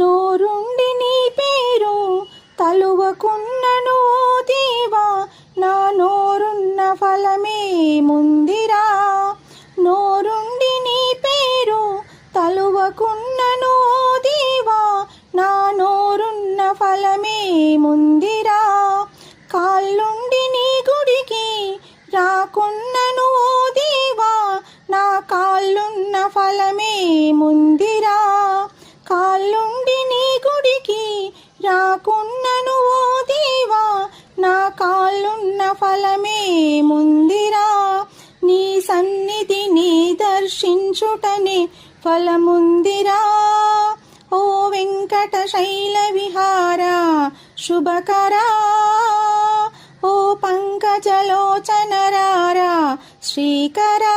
నోరుండి నీ పేరు తలువకున్నను ఓ దేవా, నా నోరున్న ఫలమే ముందిరా. నోరుండి నీ పేరు తలువకున్నను ఓ దేవా, నా నోరున్న ఫలమే ముందిరా. కాళ్ళుండి నీ గుడికి రాకున్నను ఓ దేవా, నా కాళ్ళున్న ఫలమే ముందిరా. కాళ్ళుండి నీ గుడికి రాకున్నను ఓ దేవా, నా కాళ్ళున్న ఫలమే ముందిరా. నీ సన్నిధిని దర్శించుటనే ఫలముందిరా. ఓ వెంకటశైల విహారా శుభకరా, ఓ పంకజలోచన రారా శ్రీకరా.